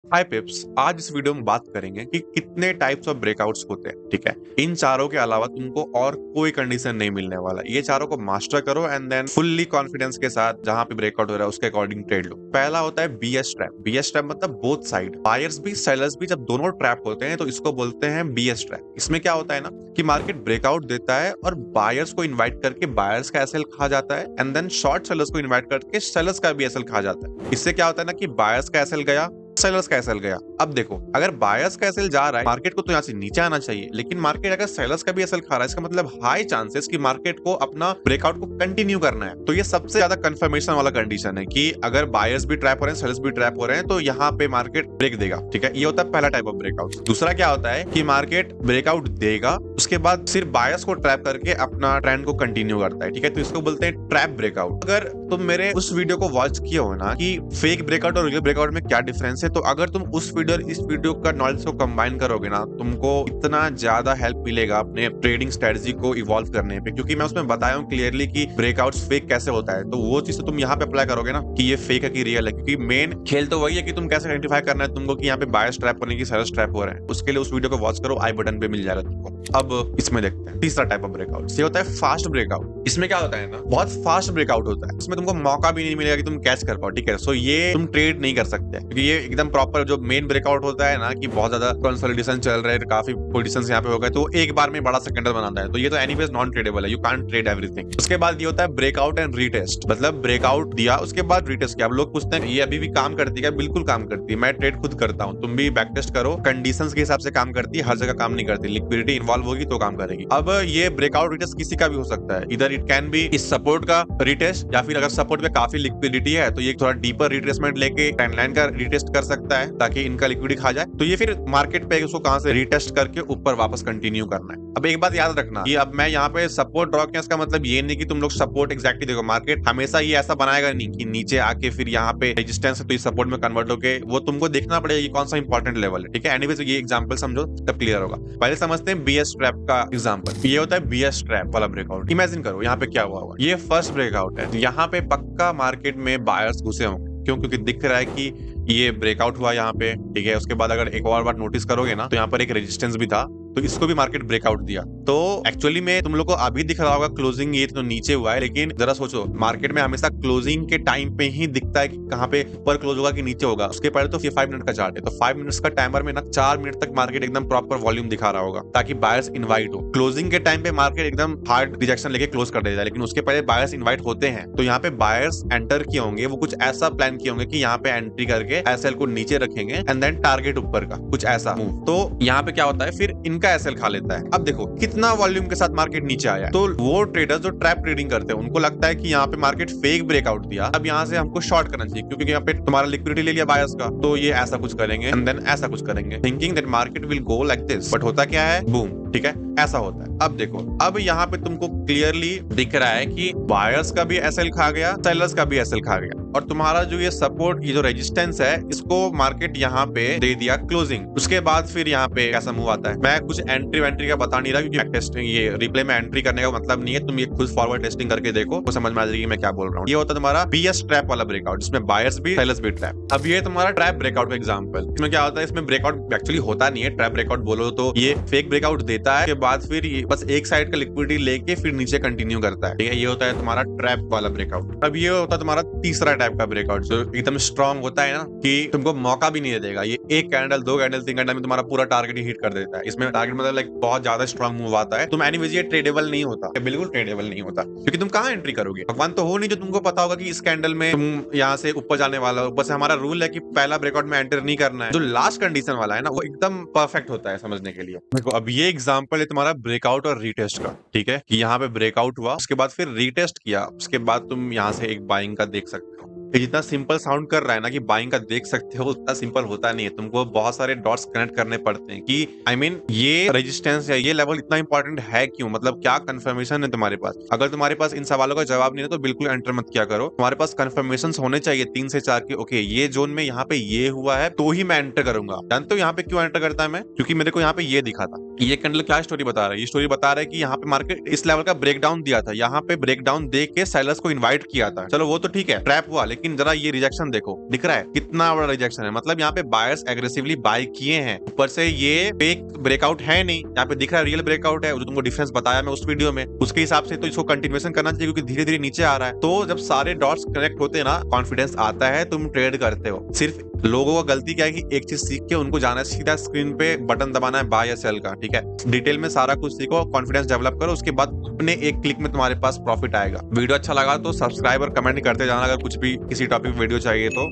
हाय पिप्स, आज इस वीडियो में बात करेंगे कि कितने टाइप्स ऑफ ब्रेकआउट्स होते हैं। ठीक है, इन चारों के अलावा तुमको और कोई कंडीशन नहीं मिलने वाला। ये चारों को मास्टर करो एंड देन फुल्ली कॉन्फिडेंस के साथ जहां पे ब्रेकआउट हो रहा है उसके अकॉर्डिंग ट्रेड लो। पहला होता है बीएस ट्रैप। बीएस ट्रैप मतलब बोथ साइड, बायर्स भी सेलर्स भी जब दोनों ट्रैप होते हैं तो इसको बोलते हैं बीएस ट्रैप। इसमें क्या होता है ना कि मार्केट ब्रेकआउट देता है और बायर्स को इन्वाइट करके बायर्स का एसएल खा जाता है एंड देन शॉर्ट सेलर्स को इन्वाइट करके सेलर्स का भी एसएल खा जाता है। इससे क्या होता है ना कि बायर्स का एसएल गया, सेलर्स का एसएल गया। अब देखो, अगर बायर्स का एसएल जा रहा है मार्केट को तो यहाँ से नीचे आना चाहिए, लेकिन मार्केट अगर सेलर्स का भी एसएल खा रहा है इसका मतलब हाई चांसेस कि मार्केट को अपना ब्रेकआउट को कंटिन्यू करना है। तो ये सबसे ज्यादा कंफर्मेशन वाला कंडीशन है कि अगर बायर्स भी ट्रैप हो रहे हैं, सेलर्स भी ट्रैप हो रहे हैं तो यहाँ पे मार्केट ब्रेक देगा। ठीक है, ये होता है पहला टाइप ऑफ ब्रेकआउट। दूसरा क्या होता है कि मार्केट ब्रेकआउट देगा, उसके बाद सिर्फ बायर्स को ट्रैप करके अपना ट्रेंड को कंटिन्यू करता है। ठीक है, तो इसको बोलते हैं ट्रैप ब्रेकआउट। अगर तुम मेरे उस वीडियो को वॉच किए हो ना कि फेक ब्रेकआउट और रियल ब्रेकआउट में क्या डिफरेंस है, तो अगर तुम उस वीडियो इस वीडियो का नॉलेज को कंबाइन करोगे ना, तुमको इतना ज्यादा हेल्प मिलेगा अपने ट्रेडिंग स्ट्रेटजी को इवॉल्व करने पे। क्योंकि मैं उसमें बताया हूँ क्लियरली कि ब्रेकआउट्स फेक कैसे होता है, तो वो चीज तो तुम यहाँ पे अप्लाई करोगे ना कि ये फेक है कि रियल है। क्योंकि मेन खेल तो वही है कि तुम कैसे आइडेंटिफाई करना है तुमको कि यहाँ पे बायर्स ट्रैप होने की सेलर्स ट्रैप हो रहे हैं। उसके लिए उस वीडियो को वॉच करो, आई बटन पे मिल जाएगा तुमको। अब इसमें देखते हैं तीसरा टाइप ऑफ ब्रेकआउट, ये होता है फास्ट ब्रेकआउट। इसमें क्या होता है ना, बहुत फास्ट ब्रेकआउट होता है, इसमें तुमको मौका भी नहीं मिलेगा कि तुम कैच कर पाओ। ठीक है, सो ये तुम ट्रेड नहीं कर सकते क्योंकि ये एकदम प्रॉपर जो मेन ब्रेकआउट होता है ना कि बहुत ज्यादा कंसोलिडेशन चल रहा है, काफी पोजीशंस यहाँ पे हो गए तो एक बार में बड़ा सा कैंडल बनाता है, तो ये तो एनीवेज नॉन ट्रेडेबल है, यू कांट ट्रेड एवरीथिंग। उसके बाद ये होता है ब्रेकआउट एंड रीटेस्ट। मतलब ब्रेकआउट दिया उसके बाद रीटेस्ट किया। अब लोग पूछते हैं ये अभी भी काम करती है? बिल्कुल काम करती है, मैं ट्रेड खुद करता हूँ, तुम भी बैक टेस्ट करो, कंडीशंस के हिसाब से काम करती है, हर जगह काम नहीं करती। लिक्विडिटी इन्वॉल्व होगी तो काम करेगी। अब ये ब्रेकआउट रीटेस्ट किसी का भी हो सकता है, इधर इट कैन बी इस सपोर्ट का रीटेस्ट, या फिर अगर सपोर्ट पे काफी लिक्विडिटी है तो ये थोड़ा डीपर रिट्रेसमेंट लेके ट्रेंड लाइन का रीटेस्ट कर सकता है ताकि इनका लिक्विडिटी खा जाए। तो ये फिर मार्केट पे उसको कहां से रीटेस्ट करके ऊपर वापस कंटिन्यू करना है। अब एक बात याद रखना कि अब मैं यहाँ पे सपोर्ट ड्रॉ किया, इसका मतलब ये नहीं कि तुम लोग सपोर्ट एग्जैक्टली देखो। मार्केट हमेशा ये ऐसा बनाएगा नहीं कि नीचे आके फिर यहाँ पे रेजिस्टेंस है तो सपोर्ट में कन्वर्ट होके, वो तुमको देखना पड़ेगा ये कौन सा इंपॉर्टेंट लेवल है। ठीक है, एनीवेज ये एग्जांपल समझो तब क्लियर होगा। पहले समझते हैं बीएस ट्रैप का एग्जांपल। ये होता है बीएस ट्रैप वाला ब्रेकआउट। इमेजिन करो यहाँ पे क्या हुआ होगा, ये फर्स्ट ब्रेकआउट है, यहाँ पे पक्का मार्केट में बायर्स घुसे होंगे। क्यों? क्योंकि दिख रहा है कि ये ब्रेकआउट हुआ यहाँ पे। ठीक है, उसके बाद अगर एक और बार नोटिस करोगे ना तो यहाँ पर एक रेजिस्टेंस भी था, तो इसको भी मार्केट ब्रेकआउट दिया। तो एक्चुअली में तुम लोग को अभी दिख रहा होगा क्लोजिंग ये तो नीचे हुआ है, लेकिन जरा सोचो मार्केट में हमेशा क्लोजिंग के टाइम पे ही दिखता है कि कहाँ पे ऊपर क्लोज होगा कि नीचे होगा। उसके पहले तो 5 मिनट का चार्ट है, तो 5 मिनट्स का टाइमर में ना 4 मिनट तक मार्केट एकदम प्रॉपर वॉल्यूम दिखा रहा होगा ताकि बायर्स इन्वाइट हो। क्लोजिंग के टाइम पे मार्केट एकदम हार्ड रिजेक्शन लेके क्लोज कर देता है, लेकिन उसके पहले बायर्स इन्वाइट होते हैं। तो यहाँ पे बायर्स एंटर किए होंगे, वो कुछ ऐसा प्लान किए होंगे कि यहाँ पे एंट्री करके एसएल को नीचे रखेंगे एंड देन टारगेट ऊपर का, कुछ ऐसा मूव। तो यहाँ पे क्या होता है, फिर इनका एसएल खा लेता है। अब देखो कितना वॉल्यूम के साथ मार्केट नीचे आया, तो वो ट्रेडर्स जो ट्रैप ट्रेडिंग करते हैं उनको लगता है कि यहाँ पे मार्केट फेक ब्रेकआउट दिया, अब यहाँ से हमको शॉर्ट करना चाहिए क्योंकि यहाँ पे तुम्हारा लिक्विडिटी ले लिया बायर्स का, तो ये ऐसा कुछ करेंगे एंड देन ऐसा कुछ करेंगे, thinking that market will go like this. But होता क्या है, बूम। ठीक है, ऐसा होता है। अब देखो, अब यहाँ पे तुमको क्लियरली दिख रहा है कि बायर्स का भी एसएल खा गया, सेलर्स का भी एसएल खा गया, और तुम्हारा जो ये सपोर्ट, ये जो रेजिस्टेंस है, इसको मार्केट यहाँ पे दे दिया क्लोजिंग। उसके बाद फिर यहाँ पे कैसा मूव आता है, मैं कुछ एंट्री का बता नहीं रहा क्योंकि टेस्टिंग, ये रिप्ले में एंट्री करने का मतलब नहीं है, तुम ये खुद फॉरवर्ड टेस्टिंग करके देखो तो समझ में आ जाएगी मैं क्या बोल रहा हूँ। ये होता है तुम्हारा बीएस ट्रैप वाला ब्रेकआउट, जिसमें बायर्स भी सेलर्स भी ट्रैप। अब ये तुम्हारा ट्रैप ब्रेकआउट का एग्जांपल। इसमें क्या होता है, इसमें ब्रेकआउट एक्चुअली होता नहीं है, ट्रैप ब्रेकआउट बोलो तो ये फेक ब्रेकआउट देता है, के बाद फिर ये बस एक साइड का लिक्विडिटी लेके फिर नीचे कंटिन्यू करता है। ठीक है, ये होता है तुम्हारा ट्रैप वाला ब्रेकआउट। अब ये होता है तुम्हारा तीसरा टाइप का ब्रेकआउट जो एकदम स्ट्रॉन्ग होता है ना कि तुमको मौका भी नहीं देगा। ये एक कैंडल, 2 कैंडल, 3 कैंडल में तुम्हारा पूरा टारगेट ही हिट कर देता है। इसमें टारगेट मतलब लाइक बहुत ज्यादा स्ट्रॉन्ग मूव आता है। तुम एनीवेज ये ट्रेडेबल नहीं होता, बिल्कुल ट्रेडेबल नहीं होता, क्योंकि तुम कहाँ एंट्री करोगे? भगवान तो हो नहीं जो तुमको पता होगा कि इस कैंडल में तुम यहाँ से ऊपर जाने वाला हो। बस हमारा रूल है कि पहला ब्रेकआउट में एंटर नहीं करना है। जो लास्ट कंडीशन वाला है ना वो एकदम परफेक्ट होता है समझने के लिए। देखो, अब ये एग्जांपल है तुम्हारा ब्रेकआउट और रीटेस्ट का। ठीक है, कि यहाँ पे ब्रेकआउट हुआ, उसके बाद फिर रीटेस्ट किया, उसके बाद तुम यहाँ से एक बाइंग का देख सकते हो। ये जितना सिंपल साउंड कर रहा है ना कि बाइंग का देख सकते हो, उतना सिंपल होता नहीं है। तुमको बहुत सारे डॉट्स कनेक्ट करने पड़ते हैं कि आई मीन ये रेजिस्टेंस या ये लेवल इतना इंपॉर्टेंट है क्यों, मतलब क्या कंफर्मेशन है तुम्हारे पास। अगर तुम्हारे पास इन सवालों का जवाब नहीं है तो बिल्कुल एंटर मत किया करो। तुम्हारे पास कंफर्मेशन होने चाहिए 3 से 4 की, ओके ये जोन में यहाँ पे ये हुआ है तो ही मैं एंटर करूंगा। जानते हो यहाँ पे क्यों एंटर करता है मैं? क्योंकि मेरे को यहाँ पे ये दिखा था। ये कैंडल क्या स्टोरी बता रहा है? ये स्टोरी बता रहा है कि यहाँ पे मार्केट इस लेवल का ब्रेकडाउन दिया था, यहाँ पे ब्रेकडाउन दे के सेलर्स को इन्वाइट किया था। चलो वो तो ठीक है, ट्रैप हुआ, लेकिन जरा ये रिजेक्शन देखो, दिख रहा है कितना बड़ा रिजेक्शन है। मतलब यहाँ पे बायर्स एग्रेसिवली बाय किए हैं, ऊपर से ये फेक ब्रेकआउट है नहीं, यहाँ पे दिख रहा है रियल ब्रेकआउट है, जो तुमको डिफरेंस बताया मैं उस वीडियो में, उसके हिसाब से तो इसको कंटिन्यूएशन करना चाहिए क्योंकि धीरे धीरे नीचे आ रहा है। तो जब सारे डॉट्स कनेक्ट होते हैं ना, कॉन्फिडेंस आता है, तुम ट्रेड करते हो। सिर्फ लोगों का गलती क्या है कि एक चीज सीख के उनको जाना है सीधा स्क्रीन पे बटन दबाना है बाय या सेल का, ठीक है। डिटेल में सारा कुछ सीखो, कॉन्फिडेंस डेवलप करो, उसके बाद अपने एक क्लिक में तुम्हारे पास प्रॉफिट आएगा। वीडियो अच्छा लगा तो सब्सक्राइब और कमेंट करते जाना, अगर कुछ भी किसी टॉपिक वीडियो चाहिए तो।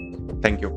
Thank you.